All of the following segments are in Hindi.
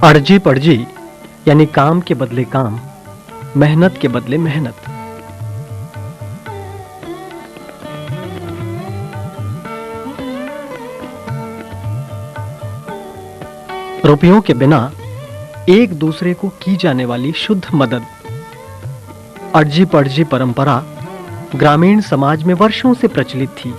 अर्जी पड़जी यानी काम के बदले काम, मेहनत के बदले मेहनत। रुपयों के बिना एक दूसरे को की जाने वाली शुद्ध मदद। अर्जी पड़जी परंपरा ग्रामीण समाज में वर्षों से प्रचलित थी।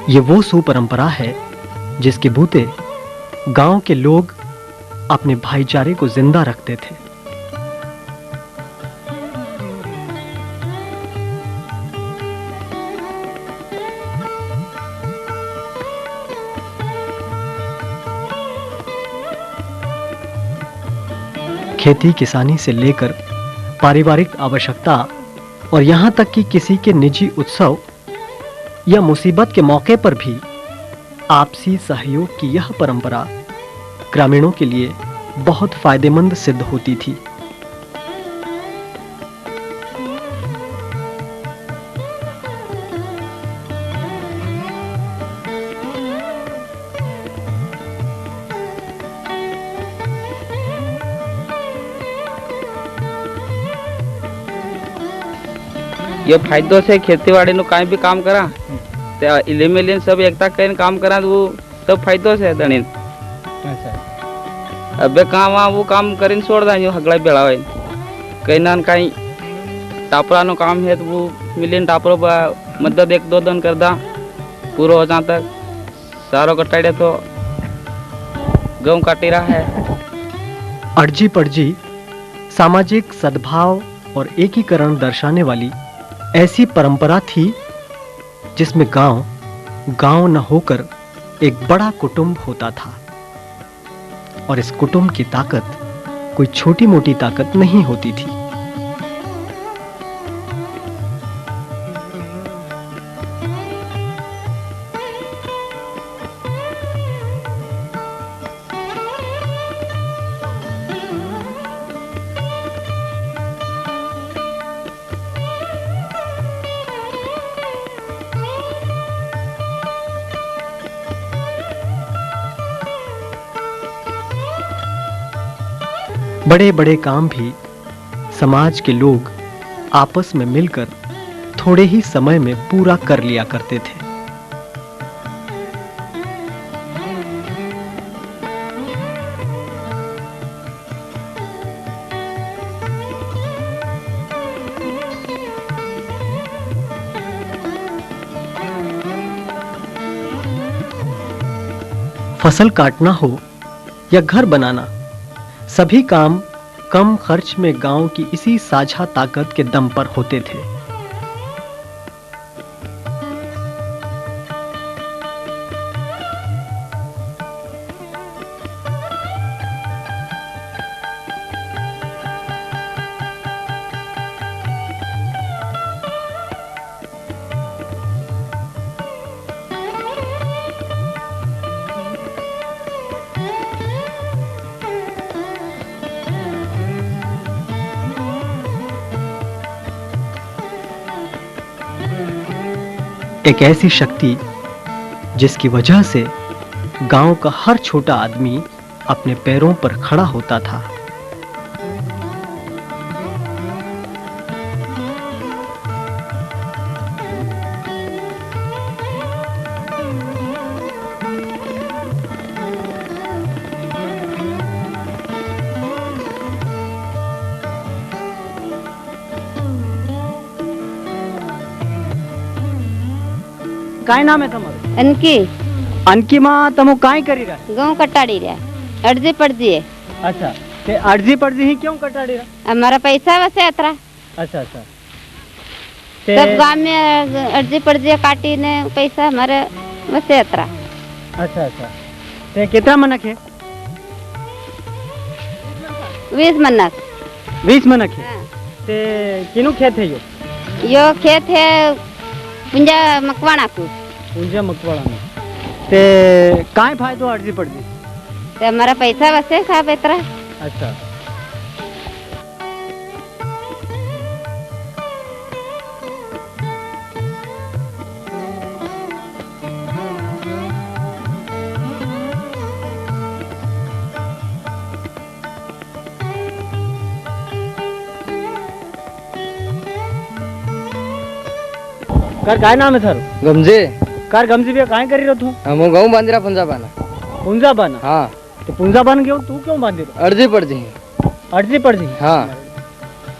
ये वो सुपरंपरा है जिसके बूते गांव के लोग अपने भाईचारे को जिंदा रखते थे। खेती किसानी से लेकर पारिवारिक आवश्यकता और यहां तक कि किसी के निजी उत्सव या मुसीबत के मौके पर भी आपसी सहयोग की यह परंपरा ग्रामीणों के लिए बहुत फायदेमंद सिद्ध होती थी। ये फायदों से खेतीबाड़ी नु काई भी काम करा ते इले मिलिन सब एकता कइन काम करा वो सब फायदों से दणिन। अच्छा अबे काम वो काम करिन छोड़ दा हगला बेला होय कइनान काई टापरा नु काम है तो वो मिलिन टापरो मदद एक दो दिन कर दा पूरा हो जाता सारो कटाड़े तो गेहूं काटी रहा है। अर्जी पड़जी सामाजिक सद्भाव और एकीकरण दर्शाने वाली ऐसी परंपरा थी जिसमें गांव न होकर एक बड़ा कुटुंब होता था और इस कुटुंब की ताकत कोई छोटी मोटी ताकत नहीं होती थी। बड़े बड़े काम भी समाज के लोग आपस में मिलकर थोड़े ही समय में पूरा कर लिया करते थे। फसल काटना हो या घर बनाना, सभी काम कम खर्च में गांव की इसी साझा ताकत के दम पर होते थे। एक ऐसी शक्ति जिसकी वजह से गांव का हर छोटा आदमी अपने पैरों पर खड़ा होता था। काय नाम है तुम्हारा? अनकी। अनकी माँ तमो काय करी रहा? गाँव कटाड़ी रहा अर्जी पड़जी है। अच्छा ते अर्जी पड़जी ही क्यों कटाड़ी रहा? हमारा पैसा वैसे अतरा। अच्छा अच्छा सब गांव में अर्जी पड़जी काटी ने पैसा हमारे वैसे अतरा। अच्छा अच्छा ते कितना मनक है? 20 मनक। 20 मनक है। हाँ। ते किनु खेत है यो खेत है पुंजा मकवाना को। पुंजा मकवाना में ते काय फायदो अर्जी पड़जी? ते हमारा पैसा वैसे साहब इतना। अच्छा कार काय नाम है थारो? गमजे कार गमजी भी काय करी रहो तू? हम गाँव बांधरा पंजाब आना। पुंजा बन। हाँ तो पुंजा बन गयो तू क्यों बांधी रहो? अर्जी पड़ जी। अर्जी पड़ जी। हाँ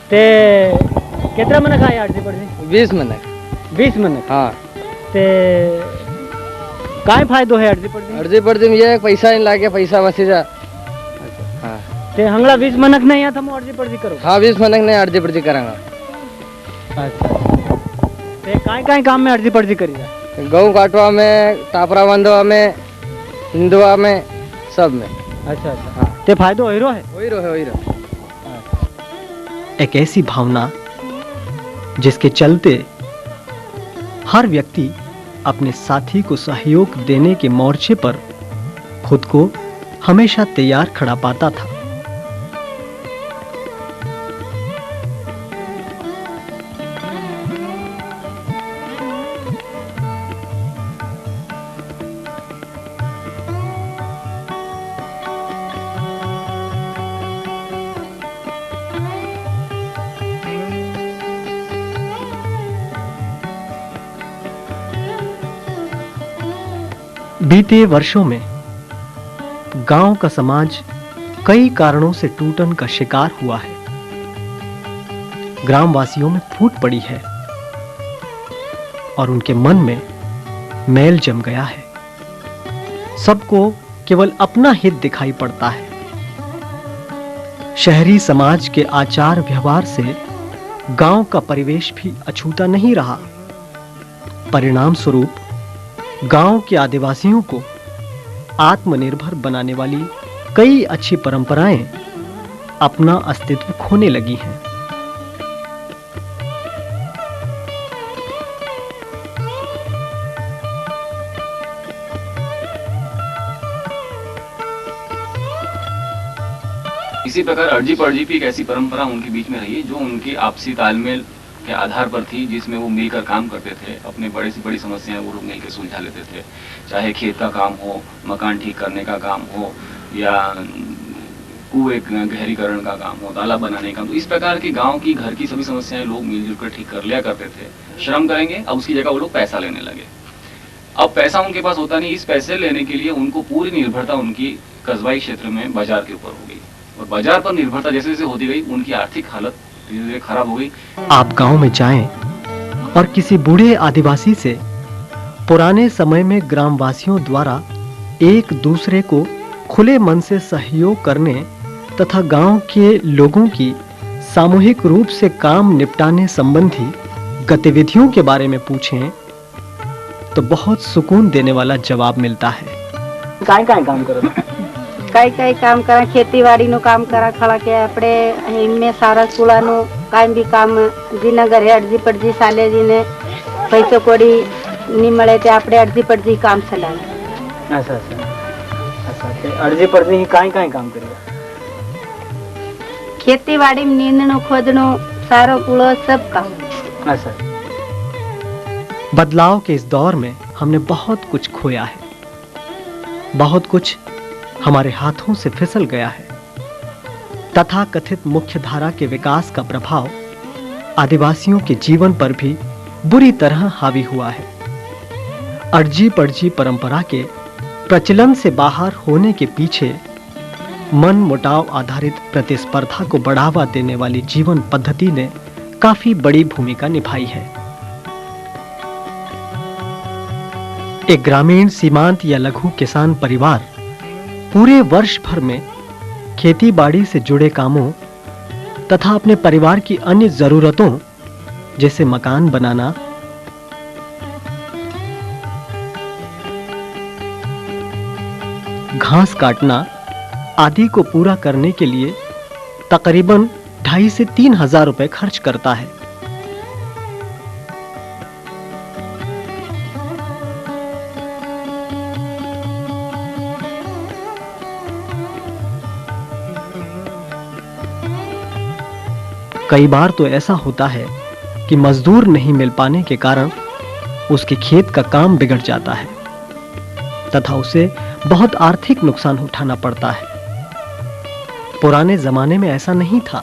ते कितना मन खाए अर्जी पड़ जी? 20 मन। 20 मन। हाँ ते काय फायदो है अर्जी पड़ जी? अर्जी पड़ जी ये पैसा नहीं लागे, पैसा बसी जा। हाँ ते हंगला 20 मनक नहीं आता मो अर्जी पड़ जी करो। हाँ 20 मनक नहीं अर्जी पड़ जी करांगा। अच्छा ते काय काम में अर्जी पड़ जी करी जा? गेहूँ काटवा में, टापरा बांधवा में, हिंदुआ में, सब में। अच्छा अच्छा। हाँ ते फायदो होइरो है? होइरो। एक ऐसी भावना जिसके चलते हर व्यक्ति अपने साथी को सहयोग देने के मोर्चे पर खुद को हमेशा तैयार खड़ा पाता था। बीते वर्षों में गांव का समाज कई कारणों से टूटन का शिकार हुआ है। ग्रामवासियों में फूट पड़ी है और उनके मन में मैल जम गया है। सबको केवल अपना हित दिखाई पड़ता है। शहरी समाज के आचार व्यवहार से गांव का परिवेश भी अछूता नहीं रहा। परिणाम स्वरूप गांव के आदिवासियों को आत्मनिर्भर बनाने वाली कई अच्छी परंपराएं अपना अस्तित्व खोने लगी हैं। इसी प्रकार अर्जी पर्जी की एक ऐसी परंपरा उनके बीच में रही जो उनकी आपसी तालमेल के आधार पर थी, जिसमें वो मिलकर काम करते थे। अपने बड़े से बड़ी समस्याएं वो लोग मिलकर सुलझा लेते थे, चाहे खेत का काम हो, मकान ठीक करने का काम हो, या कुएं गहरीकरण का काम हो, तालाब बनाने का। तो इस प्रकार की गांव की घर की सभी समस्याएं लोग मिलजुल कर ठीक कर लिया करते थे। श्रम करेंगे, अब उसकी जगह वो लोग पैसा लेने लगे। अब पैसा उनके पास होता नहीं, इस पैसे लेने के लिए उनको पूरी निर्भरता उनकी कस्बाई क्षेत्र में बाजार के ऊपर हो गई, और बाजार पर निर्भरता जैसे जैसे होती गई उनकी आर्थिक हालत धीरे धीरे खराब हो गई। आप गांव में जाएं और किसी बूढ़े आदिवासी से पुराने समय में ग्रामवासियों द्वारा एक दूसरे को खुले मन से सहयोग करने तथा गांव के लोगों की सामूहिक रूप से काम निपटाने संबंधी गतिविधियों के बारे में पूछें तो बहुत सुकून देने वाला जवाब मिलता है। काय काम करो? कई काम करा, खेती નું કામ કરા, ખળા કે આપણે એમને સારા ચૂલાનું કાંઈ બી કામ જીના ઘરે અરજી પડજી સાલેજીને પૈસો કોડી ની મળે તે આપણે અરજી પડજી કામ ચલાવે। अच्छा ते अर्जी पर्जी ही काय काम करियो? ખેતીવાડી માં નીંદણું ખોદણું સારો કુળો सब काम। अच्छा बदलाव के इस दौर में हमने बहुत कुछ खोया है, बहुत कुछ हमारे हाथों से फिसल गया है। तथा कथित मुख्य धारा के विकास का प्रभाव आदिवासियों के जीवन पर भी बुरी तरह हावी हुआ है। अर्जी पर्जी परंपरा के प्रचलन से बाहर होने के पीछे मन मुटाव आधारित प्रतिस्पर्धा को बढ़ावा देने वाली जीवन पद्धति ने काफी बड़ी भूमिका निभाई है। एक ग्रामीण सीमांत या लघु किसान परिवार पूरे वर्ष भर में खेती बाड़ी से जुड़े कामों तथा अपने परिवार की अन्य जरूरतों जैसे मकान बनाना, घास काटना आदि को पूरा करने के लिए तकरीबन 2,500 से 3,000 रुपए खर्च करता है। कई बार तो ऐसा होता है कि मजदूर नहीं मिल पाने के कारण उसके खेत का काम बिगड़ जाता है तथा उसे बहुत आर्थिक नुकसान उठाना पड़ता है। पुराने जमाने में ऐसा नहीं था।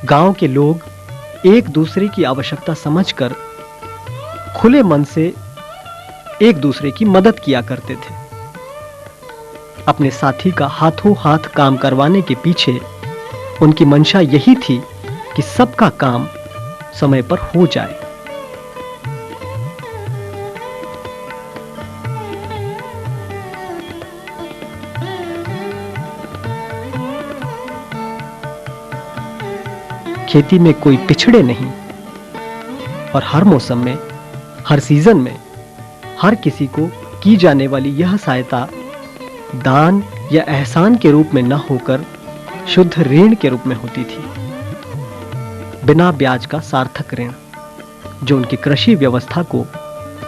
गांव के लोग एक दूसरे की आवश्यकता समझकर खुले मन से एक दूसरे की मदद किया करते थे। अपने साथी का हाथों हाथ काम करवाने के पीछे उनकी मंशा यही थी कि सबका काम समय पर हो जाए। खेती में कोई पिछड़े नहीं और हर मौसम में, हर सीजन में हर किसी को की जाने वाली यह सहायता दान या एहसान के रूप में न होकर शुद्ध ऋण के रूप में होती थी, बिना ब्याज का सार्थक ऋण, जो उनकी कृषि व्यवस्था को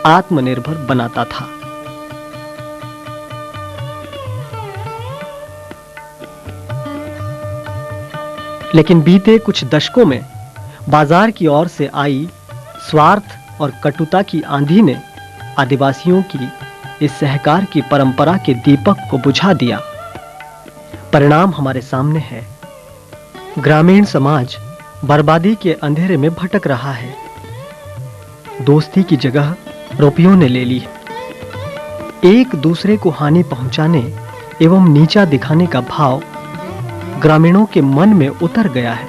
आत्मनिर्भर बनाता था। लेकिन बीते कुछ दशकों में बाजार की ओर से आई स्वार्थ और कटुता की आंधी ने आदिवासियों की इस सहकार की परंपरा के दीपक को बुझा दिया। परिणाम हमारे सामने है। ग्रामीण समाज बर्बादी के अंधेरे में भटक रहा है। दोस्ती की जगह रुपयों ने ले ली है। एक दूसरे को हानि पहुंचाने एवं नीचा दिखाने का भाव ग्रामीणों के मन में उतर गया है।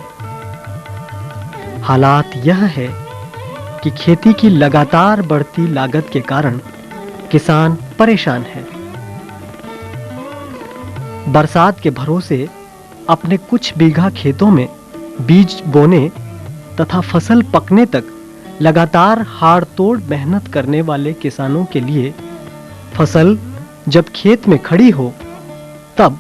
हालात यह है कि खेती की लगातार बढ़ती लागत के कारण किसान परेशान है। बरसात के भरोसे अपने कुछ बीघा खेतों में बीज बोने तथा फसल पकने तक लगातार हाड़-तोड़ मेहनत करने वाले किसानों के लिए फसल जब खेत में खड़ी हो तब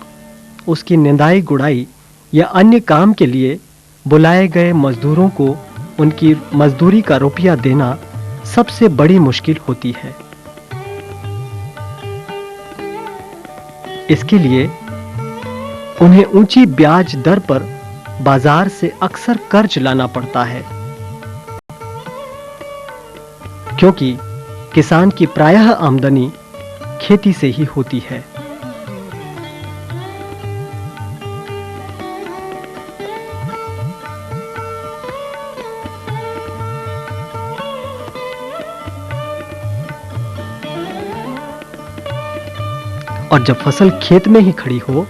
उसकी निंदाई गुड़ाई या अन्य काम के लिए बुलाए गए मजदूरों को उनकी मजदूरी का रुपया देना सबसे बड़ी मुश्किल होती है। इसके लिए उन्हें ऊंची ब्याज दर पर बाजार से अक्सर कर्ज लाना पड़ता है, क्योंकि किसान की प्रायः आमदनी खेती से ही होती है। और जब फसल खेत में ही खड़ी हो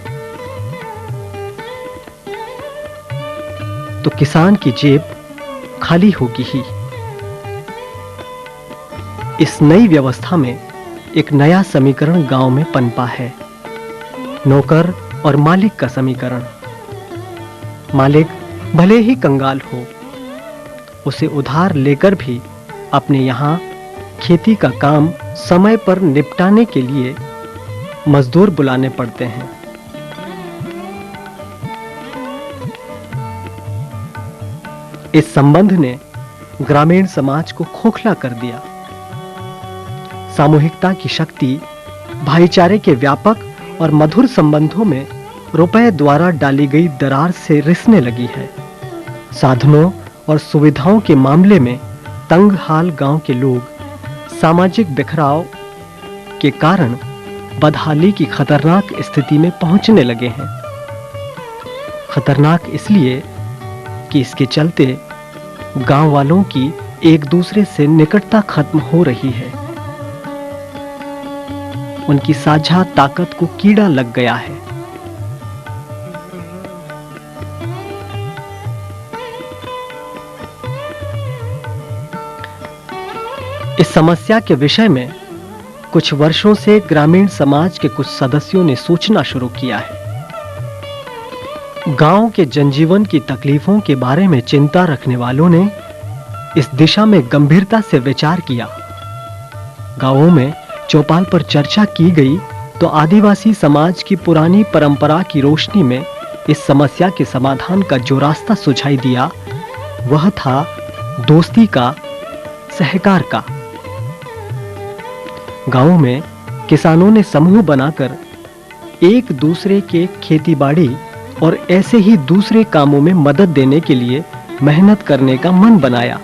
तो किसान की जेब खाली होगी ही। इस नई व्यवस्था में एक नया समीकरण गांव में पनपा है, नौकर और मालिक का समीकरण। मालिक भले ही कंगाल हो, उसे उधार लेकर भी अपने यहां खेती का काम समय पर निपटाने के लिए मजदूर बुलाने पड़ते हैं। इस संबंध ने ग्रामीण समाज को खोखला कर दिया। सामूहिकता की शक्ति भाईचारे के व्यापक और मधुर संबंधों में रुपए द्वारा डाली गई दरार से रिसने लगी है। साधनों और सुविधाओं के मामले में तंग हाल गांव के लोग सामाजिक बिखराव के कारण बदहाली की खतरनाक स्थिति में पहुंचने लगे हैं। खतरनाक इसलिए कि इसके चलते गांव वालों की एक दूसरे से निकटता खत्म हो रही है। उनकी साझा ताकत को कीड़ा लग गया है। इस समस्या के विषय में कुछ वर्षों से ग्रामीण समाज के कुछ सदस्यों ने सोचना शुरू किया है। गांव के जनजीवन की तकलीफों के बारे में चिंता रखने वालों ने इस दिशा में गंभीरता से विचार किया। गांवों में चौपाल पर चर्चा की गई तो आदिवासी समाज की पुरानी परंपरा की रोशनी में इस समस्या के समाधान का जो रास्ता सुझाई दिया वह था दोस्ती का, सहकार का। गांवों में किसानों ने समूह बनाकर एक दूसरे के खेतीबाड़ी और ऐसे ही दूसरे कामों में मदद देने के लिए मेहनत करने का मन बनाया।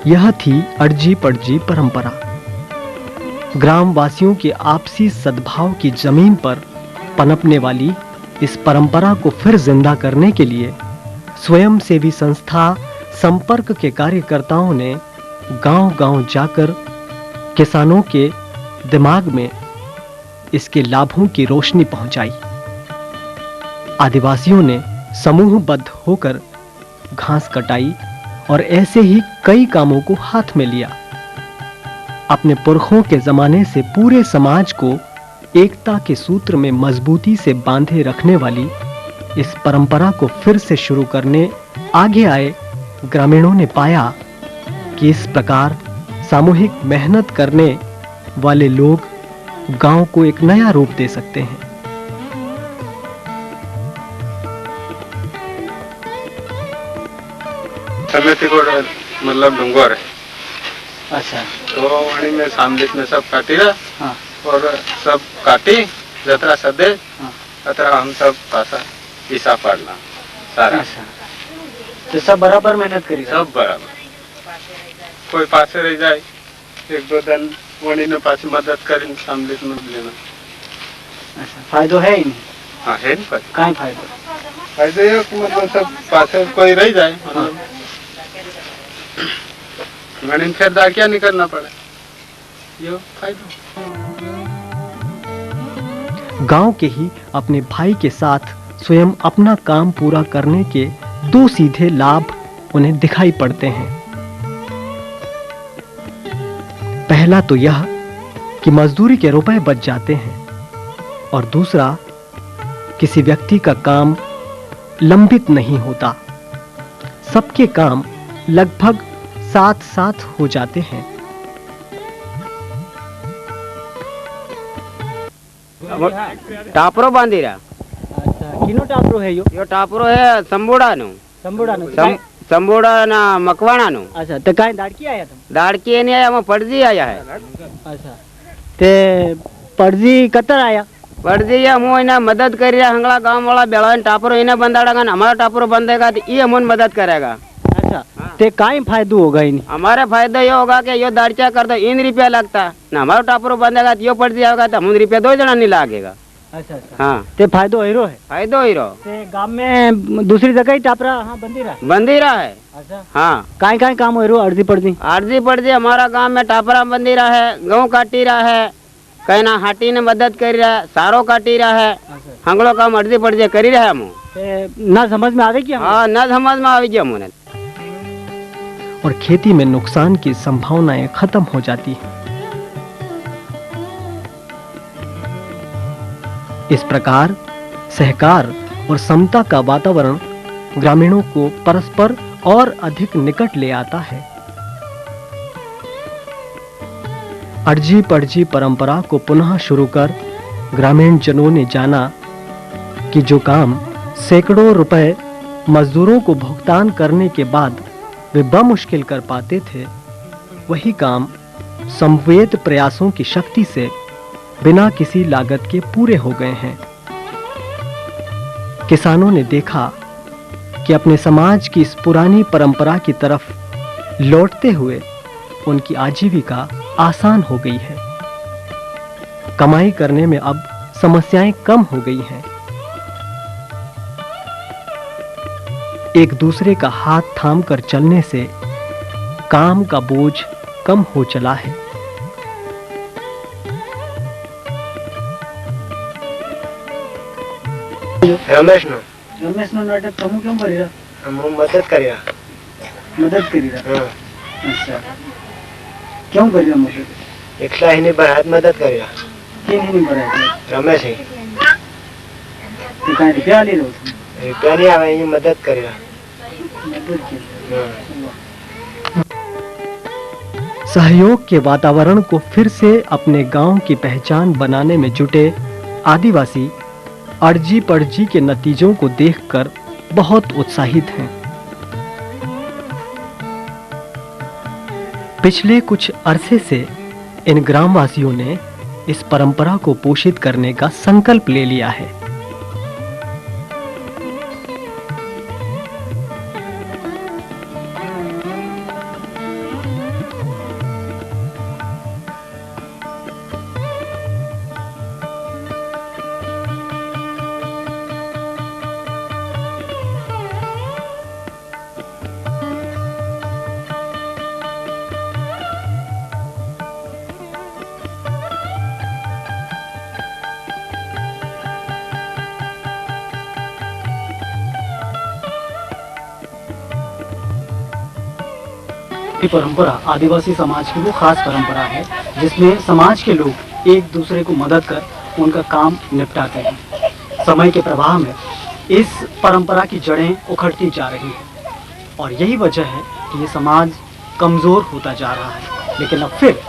यह थी अड़जी पड़जी परंपरा। ग्रामवासियों के आपसी सद्भाव की जमीन पर पनपने वाली इस परंपरा को फिर जिंदा करने के लिए स्वयंसेवी संस्था संपर्क के कार्यकर्ताओं ने गांव-गांव जाकर किसानों के दिमाग में इसके लाभों की रोशनी पहुंचाई। आदिवासियों ने समूहबद्ध होकर घास कटाई और ऐसे ही कई कामों को हाथ में लिया। अपने पुरखों के जमाने से पूरे समाज को एकता के सूत्र में मजबूती से बांधे रखने वाली इस परंपरा को फिर से शुरू करने आगे आए ग्रामीणों ने पाया कि इस प्रकार सामूहिक मेहनत करने वाले लोग गांव को एक नया रूप दे सकते हैं। समिति को मतलब डूंगर है, अच्छा तो वही में सामलित में सब काटी रहा हाँ और सब काटी जतरा सदे हाँ अतरा हम सब पासा ईसा पड़ना सारा अच्छा तो सब बराबर मेहनत करी सब बराबर। कोई पासे रह जाए एक दो दिन वही ने पास मदद करें सामलित में लेना। अच्छा फायदो है ही नहीं हाँ है नहीं पता काई फायदो फायदे ये कि मतलब सब पासे कोई रह जाए मतलब गणित फिर दाकिया नहीं करना पड़े ये फायदा। गांव के ही अपने भाई के साथ स्वयं अपना काम पूरा करने के दो सीधे लाभ उन्हें दिखाई पड़ते हैं। पहला तो यह कि मजदूरी के रुपए बच जाते हैं और दूसरा किसी व्यक्ति का काम लंबित नहीं होता। सबके काम लगभग साथ साथ हो जाते हैं। टापरो बांधी रहा। अच्छा किनो टापरो है यो टापरो है संबोड़ा नो संबोड़ा नो संबोड़ा ना मकवाणा नो। अच्छा ते काई दाड़की आया तुम दाड़की नहीं आया, पड़जी आया है। अच्छा ते पड़जी कतर आया पड़जी ये हम इन्हें मदद करिए हंगला गांव वाला बेड़ा टापरो इन्हें बंदाड़ेगा हमारा टापरो बंदेगा तो ये हम मदद करेगा। अच्छा ते काई फायदो होगा इन हमारे फायदा ये होगा कि यो दाड़चा कर दो इन रुपया लगता ना हमारा टापरो बंदेगा तो यो पड़जी आएगा तो हम रुपया 2 जना नहीं लागेगा। अच्छा अच्छा हाँ ते फायदो हीरो है फायदो ही रहो। ते गांव में दूसरी जगह ही टापरा हाँ बंदी रहा है। बंदी रहा है। अच्छा हाँ काई काई काम हीरो अर्जी पड़ती आरजी पड़जी हमारा गांव में टापरा बंदी रहा है, गेहूं काटी रहा है, कहना हाटी ने मदद करी रहा है, सारो काटी रहा है, हंगलो काम अर्जी पड़जी करी रहा है हम। ना समझ में आवे क्या हाँ न समझ में आवी मुने और खेती में नुकसान की संभावनाएं खत्म हो जाती हैं। इस प्रकार सहकार और समता का वातावरण ग्रामीणों को परस्पर और अधिक निकट ले आता है। अर्जी पड़जी परंपरा को पुनः शुरू कर ग्रामीण जनों ने जाना कि जो काम सैकड़ों रुपए मजदूरों को भुगतान करने के बाद वे बमुश्किल कर पाते थे, वही काम समवेत प्रयासों की शक्ति से बिना किसी लागत के पूरे हो गए हैं। किसानों ने देखा कि अपने समाज की इस पुरानी परंपरा की तरफ लौटते हुए उनकी आजीविका आसान हो गई है। कमाई करने में अब समस्याएं कम हो गई हैं। एक दूसरे का हाथ थामकर चलने से काम का बोझ कम हो चला है। रमेश नो रमेश नो नाटक तुम क्यों करी रहा हम मदद करिया मदद करी रहा हाँ अच्छा क्यों करी रहा मदद एकला ही नहीं बरात मदद करिया किन नहीं बराबर रमेश ही तो काई रुपया ले लो रुपया नहीं आवे ये मदद करिया मदद की सहयोग के वातावरण को फिर से अपने गांव की पहचान बनाने में जुटे आदिवासी अर्जी पड़जी के नतीजों को देखकर बहुत उत्साहित हैं। पिछले कुछ अरसे से इन ग्रामवासियों ने इस परंपरा को पोषित करने का संकल्प ले लिया है। की परंपरा आदिवासी समाज की वो खास परंपरा है जिसमें समाज के लोग एक दूसरे को मदद कर उनका काम निपटाते हैं। समय के प्रवाह में इस परंपरा की जड़ें उखड़ती जा रही हैं और यही वजह है कि ये समाज कमज़ोर होता जा रहा है। लेकिन अब फिर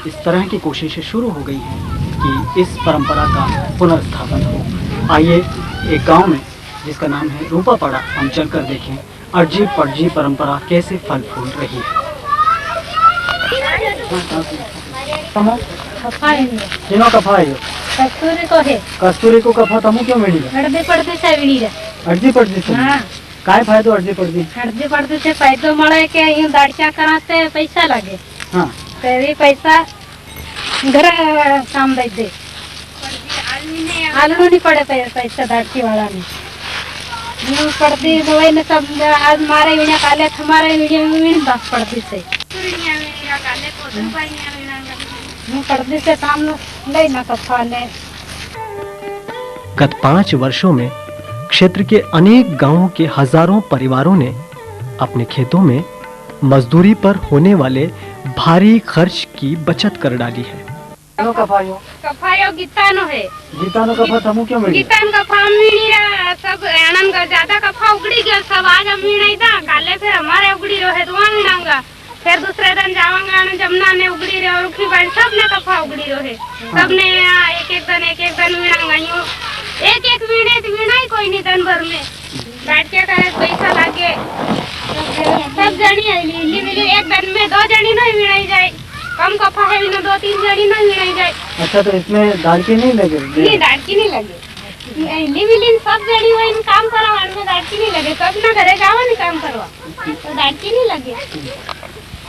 इस तरह की कोशिशें शुरू हो गई हैं कि इस परंपरा का पुनर्स्थापन हो। आइए एक गांव में जिसका नाम है रूपापड़ा हम चलकर देखें अर्जी पड़जी परंपरा कैसे फल फूल रही है। जिनो कफा है कस्तूरी को है कस्तूरी को कफा तमु क्यों मिली हड़दे पड़दे से विड़ी रे अर्जी पड़जी से हाँ काय फायदो अर्जी पड़जी हड़दे पड़दे से फायदो मळे के यूं दाड़चा कराते पैसा लगे हाँ तेरी पैसा घर काम दे दे आलू नहीं पड़े पैसा दाड़ची वाला में यूं पड़ती दवाई ने सब आज मारे विना काले हमारे विना बस पड़ती से यूं पड़ती से काम नहीं ना कफा ने। गत 5 वर्षों में क्षेत्र के अनेक गांवों के हजारों परिवारों ने अपने खेतों में मजदूरी पर होने वाले भारी खर्च की बचत कर डाली है। जिनो कफायो कफायो गीतानो है गीतानो कफा तमु क्यों मिली गीतान का फार्म मिली रहा सब आनंद का ज्यादा कफा उगड़ी गया सब आज हम मिलाई था काले फिर हमारे उगड़ी रहे दुआ मिलाऊंगा फिर दूसरे दिन जाऊंगा ना जमुना ने उगड़ी रहे और उखी बाई सब ने कफा उगड़ी रहे सबने एक एक दिन मिलाऊंगा यूं एक वीणे वीणा ही कोई नहीं दिन भर में बैठ के करे पैसा लागे सब जनी ली मिली एक दिन में 2 जनी नहीं मिलाई जाए कम कफा है ना 2-3 जनी नहीं मिलाई जाए। अच्छा तो इसमें दाड़की नहीं लगे नहीं दाड़की नहीं लगे लिविलिन सब जड़ी हुई इन काम करा में दाड़की नहीं लगे सब ना घरे जाओ नहीं काम करवा तो दाड़की नहीं लगे।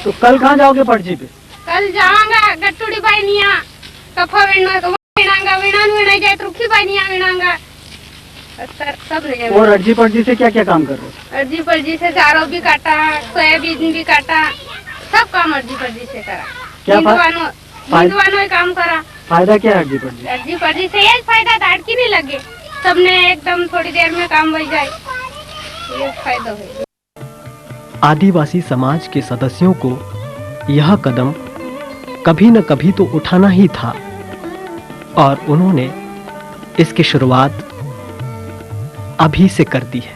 तो कल कहाँ जाओगे पड़जी पे कल जाऊंगा गट्टूड़ी बाई निया कफा विना तो विनांगा विनान विना जाए रुखी बाई निया विनांगा सब ले और अर्जी पड़जी से क्या क्या काम कर रहे हो। अर्जी पर्जी से चारों भी काटा सोयाबीन भी काटा सब काम अर्जी पर्जी से करा क्या नींदवानो काम करा। फायदा क्या है अर्जी पड़जी अर्जी पर्जी से यही फायदा दाड़की नहीं लगे सबने एकदम थोड़ी देर में काम हो जाए ये फायदा है। आदिवासी समाज के सदस्यों को यह कदम कभी न कभी तो उठाना ही था और उन्होंने इसकी शुरुआत अभी से कर दी है।